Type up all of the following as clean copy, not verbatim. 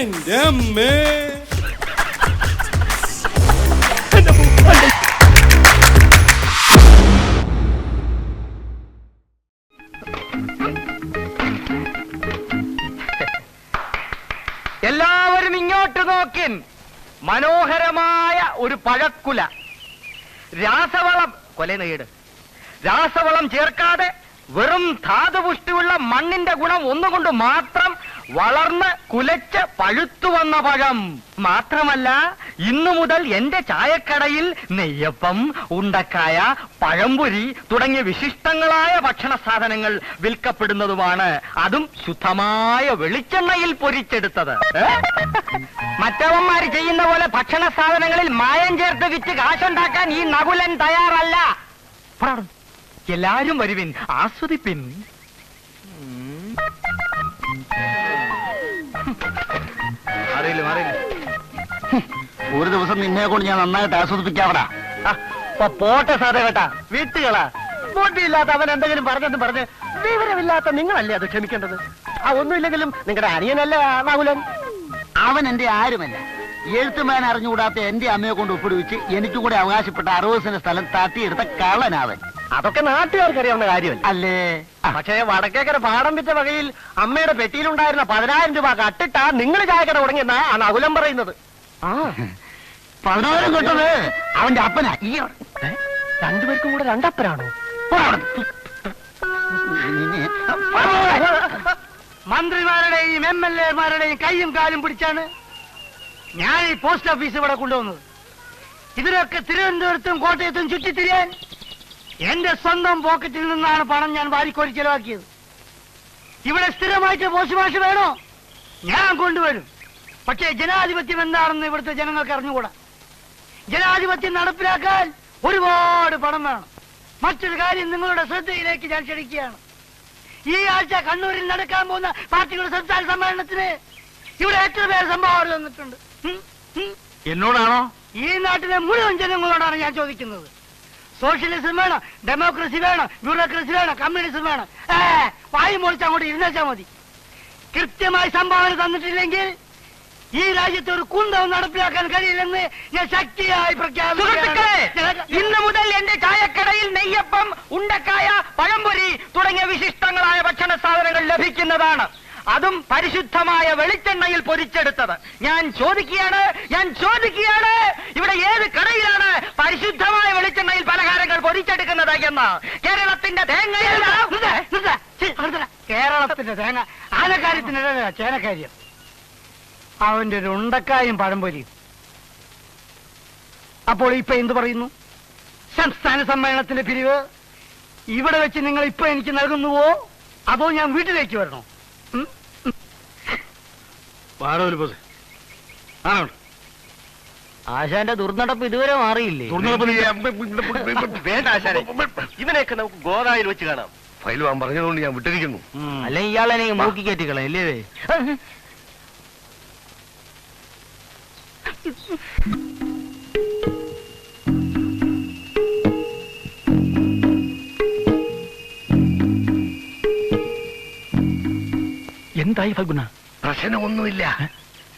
എന്റെ അമ്മേ. എല്ലാവരും ഇങ്ങോട്ട് നോക്കിൻ. മനോഹരമായ ഒരു പഴക്കുല. രാസവളം കൊലനീട് രാസവളം ചേർക്കാതെ വെറും ധാതുപുഷ്ടിയുള്ള മണ്ണിന്റെ ഗുണം ഒന്നുകൊണ്ട് മാത്രം വളർന്ന് കുലച്ച് പഴുത്തു വന്ന പഴം. മാത്രമല്ല, ഇന്നു മുതൽ എന്റെ ചായക്കടയിൽ നെയ്യപ്പം, ഉണ്ടക്കായ, പഴംപൊരി തുടങ്ങിയ വിശിഷ്ടങ്ങളായ ഭക്ഷണ സാധനങ്ങൾ വിൽക്കപ്പെടുന്നതുമാണ്. അതും ശുദ്ധമായ വെളിച്ചെണ്ണയിൽ പൊരിച്ചെടുത്തത്. മറ്റവന്മാര് ചെയ്യുന്ന പോലെ ഭക്ഷണ സാധനങ്ങളിൽ മായം ചേർത്ത് വിറ്റ് കാശുണ്ടാക്കാൻ ഈ നകുലൻ തയ്യാറല്ല. എല്ലാരും വരുവിൻ, ആസ്വദിപ്പിൻ. ഒരു ദിവസം നിന്നെ കൊണ്ട് ഞാൻ നന്നായിട്ട് ആസ്വദിപ്പിക്കാവടാ. പോട്ടെ സാധേ കേട്ടാ, വീട്ടുകളാ. ബോട്ടിയില്ലാത്ത അവൻ എന്തെങ്കിലും പറഞ്ഞ് വിവരമില്ലാത്ത നിങ്ങളല്ലേ അത് ക്ഷമിക്കേണ്ടത്. ഒന്നുമില്ലെങ്കിലും നിങ്ങളുടെ അനിയനല്ലേ നകുലൻ. അവൻ എന്റെ ആരുമല്ല. എഴുത്തുമാൻ അറിഞ്ഞുകൂടാത്ത എന്റെ അമ്മയെ കൊണ്ട് ഒപ്പിടുവിച്ച് എനിക്കും കൂടെ അവകാശപ്പെട്ട 60 സെന്റ് സ്ഥലം തട്ടിയെടുത്ത കള്ളനാവൻ. അതൊക്കെ നാട്ടുകാർക്ക് അറിയാവുന്ന കാര്യമല്ല അല്ലേ? പക്ഷേ വടക്കേക്കര പാടം വിറ്റ വകയിൽ അമ്മയുടെ പെട്ടിയിലുണ്ടായിരുന്ന 10,000 രൂപ കട്ടിട്ടാ നിങ്ങൾ ചായക്കട തുടങ്ങിയെന്നാ ആ നകുലം പറയുന്നത്. 10,000 കിട്ടത് അവന്റെ അപ്പനാ. രണ്ടുപേർക്കും കൂടെ രണ്ടപ്പനാണോ? മന്ത്രിമാരുടെയും MLA-മാരുടെയും കൈയും കാലും പിടിച്ചാണ് ഞാൻ ഈ പോസ്റ്റ് ഓഫീസ് ഇവിടെ കൊണ്ടുവന്നത്. ഇതിനൊക്കെ തിരുവനന്തപുരത്തും കോട്ടയത്തും ചുറ്റിത്തിരിയാൻ എന്റെ സ്വന്തം പോക്കറ്റിൽ നിന്നാണ് പണം ഞാൻ വാരിക്കോരി ചെലവാക്കിയത്. ഇവിടെ സ്ഥിരമായിട്ട് പോസ്റ്റ് മാഷ് വേണോ? ഞാൻ കൊണ്ടുവരും. പക്ഷേ ജനാധിപത്യം എന്താണെന്ന് ഇവിടുത്തെ ജനങ്ങൾക്ക് അറിഞ്ഞുകൂടാ. ജനാധിപത്യം നടപ്പിലാക്കാൻ ഒരുപാട് പണം വേണം. മറ്റൊരു കാര്യം നിങ്ങളുടെ ശ്രദ്ധയിലേക്ക് ഞാൻ ക്ഷണിക്കുകയാണ്. ഈ ആഴ്ച കണ്ണൂരിൽ നടക്കാൻ പോകുന്ന പാർട്ടികളുടെ സംസ്ഥാന സമ്മേളനത്തിന് ഇവിടെ എത്ര പേർ സംഭാവന തന്നിട്ടുണ്ട്? എന്നോടാണോ? ഈ നാട്ടിലെ മുഴുവൻ ജനങ്ങളോടാണ് ഞാൻ ചോദിക്കുന്നത്. സോഷ്യലിസം വേണം, ഡെമോക്രസി വേണം, ബ്യൂറോക്രസി വേണം, കമ്മ്യൂണിസം വേണം. വായു മുറിച്ച് അങ്ങോട്ട് ഇരുന്നേച്ചാൽ മതി. കൃത്യമായി സംഭാവന തന്നിട്ടില്ലെങ്കിൽ ഈ രാജ്യത്ത് ഒരു കുന്തവും നടപ്പിലാക്കാൻ കഴിയില്ലെന്ന് ഞാൻ ശക്തിയായി പ്രഖ്യാപിക്കുന്നു. ഇന്നു മുതൽ എന്റെ ചായക്കടയിൽ നെയ്യപ്പം, ഉണ്ടക്കായ, പഴംപൊരി തുടങ്ങിയ വിശിഷ്ടങ്ങളായ ഭക്ഷണ സാധനങ്ങൾ ലഭിക്കുന്നതാണ്. അതും പരിശുദ്ധമായ വെളിച്ചെണ്ണയിൽ പൊരിച്ചെടുത്തത്. ഞാൻ ചോദിക്കുകയാണ്, ഇവിടെ ഏത് കടയിലാണ് പരിശുദ്ധമായ വെളിച്ചെണ്ണയിൽ പലഹാരങ്ങൾ പൊരിച്ചെടുക്കുന്നത് എന്ന്? കേരളത്തിന്റെ തേങ്ങ, കേരളത്തിന്റെ തേങ്ങ ആനക്കാര്യത്തിന് ചേനക്കാര്യം. അവന്റെ ഒരു ഉണ്ടക്കായും പഴംപൊരിയും. അപ്പോൾ ഇപ്പൊ എന്ത് പറയുന്നു? സംസ്ഥാന സമ്മേളനത്തിന്റെ പിരിവ് ഇവിടെ വെച്ച് നിങ്ങൾ ഇപ്പൊ എനിക്ക് നൽകുന്നുവോ, അതോ ഞാൻ വീട്ടിലേക്ക് വരണോ? ആശാന്റെ ദുർനടപ്പ് ഇതുവരെ മാറിയില്ലേ? വേണ്ട ആശാനെ, ഇവനെയൊക്കെ നമുക്ക് ഗോദായിൽ വെച്ച് കാണാം. ഫയൽ വാൻ പറഞ്ഞതുകൊണ്ട് ഞാൻ വിട്ടിരിക്കുന്നു. അല്ലെങ്കിൽ ഇയാളെ മൂക്കി കയറ്റിക്കളെ അല്ലേ? എന്തായി ഫൽഗുണ? പ്രശ്നമൊന്നുമില്ല.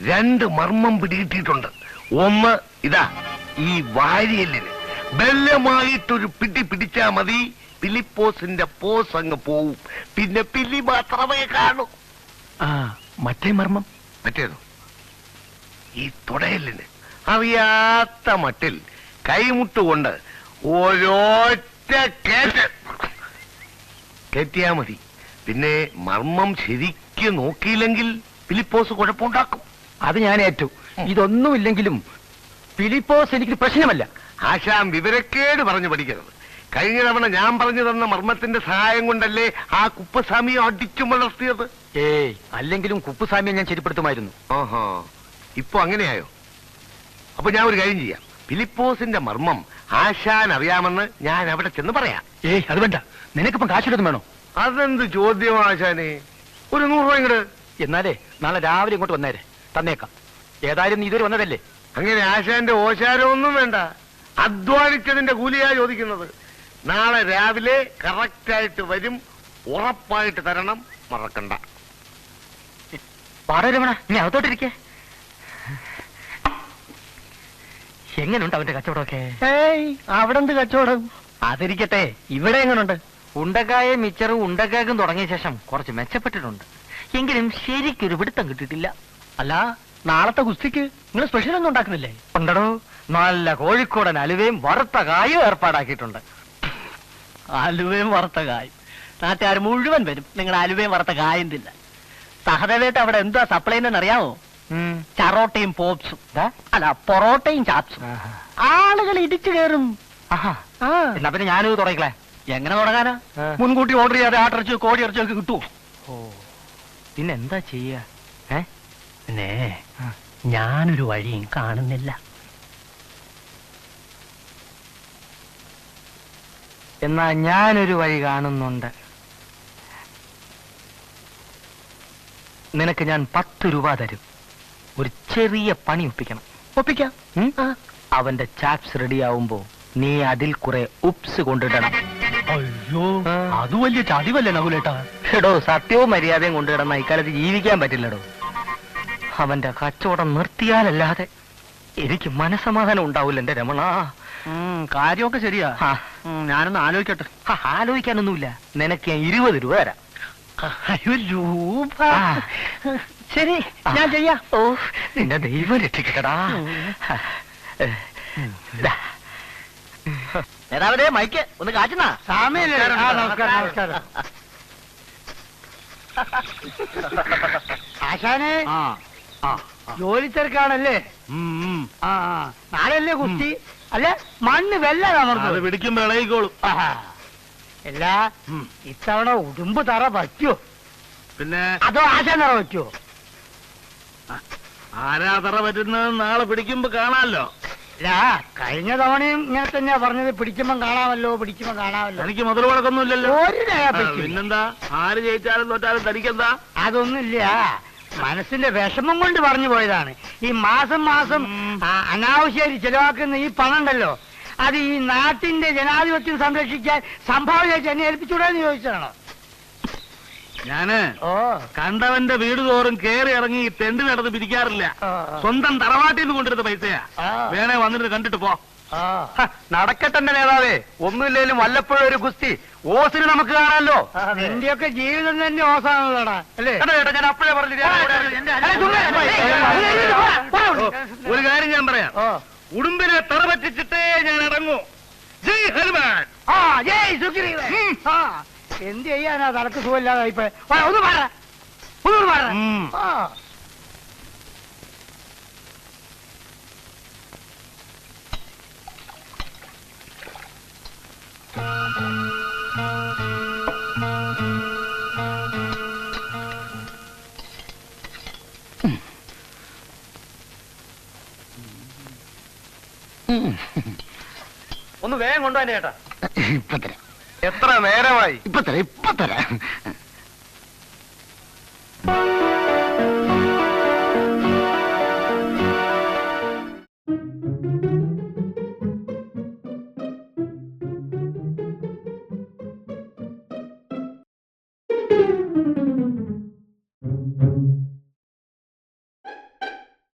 2 മർമ്മം പിടികിട്ടിയിട്ടുണ്ട്. ഒന്ന് ഇതാ, ഈ വാരിയല്ലിന് ബലമായിട്ടൊരു പിടി പിടിച്ചാ മതി. ഫിലിപ്പോസിന്റെ പോസ് അങ്ങ് പോവും. പിന്നെ പിലി മാത്രമേ കാണൂ. മറ്റേ മർമ്മം? മറ്റേതോ? ഈ തുടയല്ലിന് അറിയാത്ത മട്ടിൽ കൈമുട്ടുകൊണ്ട് ഓരോറ്റ കയറ്റിയാ മതി. പിന്നെ മർമ്മം ശരിക്ക് നോക്കിയില്ലെങ്കിൽ ഫിലിപ്പോസ് കുഴപ്പമുണ്ടാക്കും. അത് ഞാൻ ഏറ്റു. ഇതൊന്നുമില്ലെങ്കിലും ഫിലിപ്പോസ് എനിക്ക് പ്രശ്നമല്ല. ആശാൻ വിവരക്കേട് പറഞ്ഞു പഠിക്കരുത്. കഴിഞ്ഞ തവണ ഞാൻ പറഞ്ഞു തന്ന മർമ്മത്തിന്റെ സഹായം കൊണ്ടല്ലേ ആ കുപ്പസ്വാമിയെ അടിച്ചു വളർത്തിയത്. അല്ലെങ്കിലും കുപ്പുസ്വാമിയെ ഞാൻ ശരിപ്പെടുത്തുമായിരുന്നു. ഓഹോ, ഇപ്പൊ അങ്ങനെയായോ? അപ്പൊ ഞാൻ ഒരു കാര്യം ചെയ്യാം. ഫിലിപ്പോസിന്റെ മർമ്മം ആശാൻ അറിയാമെന്ന് ഞാൻ അവിടെ ചെന്ന് പറയാം. അത് വേണ്ട. നിനക്കിപ്പം കാശെടുത്തും വേണോ? അതെന്ത് ചോദ്യം ആശാനെ? ഒരു 100 രൂപ ഇങ്ങട്. എന്നാലേ നാളെ രാവിലെ ഇങ്ങോട്ട് വന്നേരെ, തന്നേക്കാം. ഏതായാലും നീ ഇതുവരെ വന്നതല്ലേ? അങ്ങനെ ആശാന്റെ ഓശാരമൊന്നും വേണ്ട. അധ്വാനിച്ചതിന്റെ കൂലിയാ ചോദിക്കുന്നത്. നാളെ രാവിലെ കറക്റ്റായിട്ട് വരും. ഉറപ്പായിട്ട് തരണം, മറക്കണ്ട. പാടരമണ, നീ അകത്തോട്ടിരിക്കേ. എങ്ങനെയുണ്ട് അവന്റെ കച്ചവടമൊക്കെ? ഏയ് അവിടെ എന്ത് കച്ചവടം? അതിരിക്കട്ടെ, ഇവിടെ എങ്ങനെയുണ്ട്? ഉണ്ടക്കായ മിച്ചറും ഉണ്ടക്കാക്കും തുടങ്ങിയ ശേഷം കുറച്ച് മെച്ചപ്പെട്ടിട്ടുണ്ട്. എങ്കിലും ശരിക്കൊരു പിടുത്തം കിട്ടിയിട്ടില്ല. അല്ല, നാളത്തെ ഗുസ്തിക്ക് നിങ്ങൾ സ്പെഷ്യൽ ഒന്നും ഉണ്ടാക്കുന്നില്ലേ? ഉണ്ടടോ, നല്ല കോഴിക്കോടൻ അലുവയും വറുത്ത കായും ഏർപ്പാടാക്കിയിട്ടുണ്ട്. അലുവയും വറുത്ത കായും. നാട്ടുകാർ മുഴുവൻ വരും നിങ്ങൾ അലുവയും വറുത്ത കായും തില്ല. സഹദേവേട്ട് അവിടെ എന്താ സപ്ലൈ അറിയാമോ? ചറോട്ടയും പോപ്സും. അല്ല, പൊറോട്ടയും ചാപ്സും. ആളുകൾ ഇടിച്ചു കയറും. എന്നാ പിന്നെ ഞാനിത് തുടങ്ങിക്കളെ. എങ്ങനെ തുടങ്ങാനാ? മുൻകൂട്ടി ഓർഡർ ചെയ്യാതെ ആട്ടിറച്ചിയോ കോഴി ഇറച്ചിയോ ഒക്കെ കിട്ടുമോ? പിന്നെന്താ ചെയ്യാ? പിന്നെ ഞാനൊരു വഴിയും കാണുന്നില്ല. എന്നാ ഞാനൊരു വഴി കാണുന്നുണ്ട്. നിനക്ക് ഞാൻ 10 രൂപ തരും. ഒരു ചെറിയ പണി ഒപ്പിക്കണം. ഒപ്പിക്കാം. അവന്റെ ചാപ്സ് റെഡിയാവുമ്പോ നീ അതിൽ കുറെ ഉപ്സ് കൊണ്ടിടണം. അയ്യോ, അത് വലിയ ചതിവല്ലേ നകുലേട്ടാ? എടോ, സത്യവും മര്യാദയും കൊണ്ടിടന്ന ഇക്കാലത്ത് ജീവിക്കാൻ പറ്റില്ലടോ. അവന്റെ കച്ചവടം നിർത്തിയാലല്ലാതെ എനിക്ക് മനസമാധാനം ഉണ്ടാവില്ല എന്റെ രമണ. കാര്യമൊക്കെ ശരിയാ. ഞാനൊന്ന് ആലോചിക്കട്ടെ. ആലോചിക്കാനൊന്നുമില്ല. നിനക്ക് ഞാൻ 20 രൂപ തരാം. രൂപ? ശരി, ഞാൻ ചെയ്യാം. ഓ, നിന്റെ ദൈവം രക്ഷിക്കടാ. നേതാവേ, മൈക്ക് ഒന്ന് കാറ്റുന്നാ. നമസ്കാരം. ആശാനെ, ജോലി തിരക്കാണല്ലേ? നാളെയല്ലേ കുസ്തി? അല്ല, മണ്ണ് വെല്ലമർന്നു പിടിക്കുമ്പോ ഇളകിക്കോളും. എല്ലാ ഇത്തവണ ഉടുമ്പ് തറ പറ്റുമോ? പിന്നെ അതോ ആശാൻ തറ പറ്റുമോ? ആരാ തറ പറ്റുന്നത് നാളെ പിടിക്കുമ്പോ കാണാമല്ലോ. അല്ല, കഴിഞ്ഞ തവണയും ഇങ്ങനെ തന്നെയാ പറഞ്ഞത്. പിടിക്കുമ്പം കാണാമല്ലോ, പിടിക്കുമ്പം കാണാമല്ലോ. എനിക്ക് മുതൽ മുടക്കൊന്നുമില്ലല്ലോ. ഒരു രേഖ പറ്റും. പിന്നെന്താ, ആര് ജയിച്ചാലും തോറ്റാലും തനിക്കെന്താ? അതൊന്നുമില്ല, മനസ്സിന്റെ വിഷമം കൊണ്ട് പറഞ്ഞു പോയതാണ്. ഈ മാസം മാസം അനാവശ്യമായി ചെലവാക്കുന്ന ഈ പണം ഉണ്ടല്ലോ, അത് ഈ നാട്ടിന്റെ ജനാധിപത്യം സംരക്ഷിക്കാൻ സംഭാവന എന്നെ ഏൽപ്പിച്ചൂടാന്ന് ചോദിച്ചതാണോ? ഞാന് ഓ, കണ്ടവന്റെ വീട് തോറും കേറി ഇറങ്ങി തെണ്ടി നടന്ന് പിരിക്കാറില്ല. സ്വന്തം തറവാട്ടിൽ നിന്ന് കൊണ്ടിരുന്ന പൈസയാ. വേണേ വന്നിട്ട് കണ്ടിട്ട് പോ. നടക്കട്ടെ നേതാവേ, ഒന്നുമില്ലേലും വല്ലപ്പോഴും ഒരു ഗുസ്തി ഓസിന് നമുക്ക് കാണാമല്ലോ. നിന്റെയൊക്കെ ജീവിതം തന്നെ ഓസാണല്ലോടാ, അല്ലേ? ഞാൻ അപ്പോഴേ പറഞ്ഞു. ഒരു കാര്യം ഞാൻ പറയാം. ഉടുമ്പിനെ തറ പറ്റിച്ചിട്ടേ ഞാൻ ഇറങ്ങൂ. ജയ് ഹനുമാൻ. എന്ത് ചെയ്യാനാ? തലക്ക് സുഖമില്ലാതെ ഇപ്പൊ ഒന്ന് പറ, ഒന്നുകൂടി പറ. ഒന്ന് വേഗം കൊണ്ടുപോകാൻ ചേട്ടാ. ഇപ്പൊ തരാം. എത്ര നേരമായി? ഇപ്പൊ തരാം.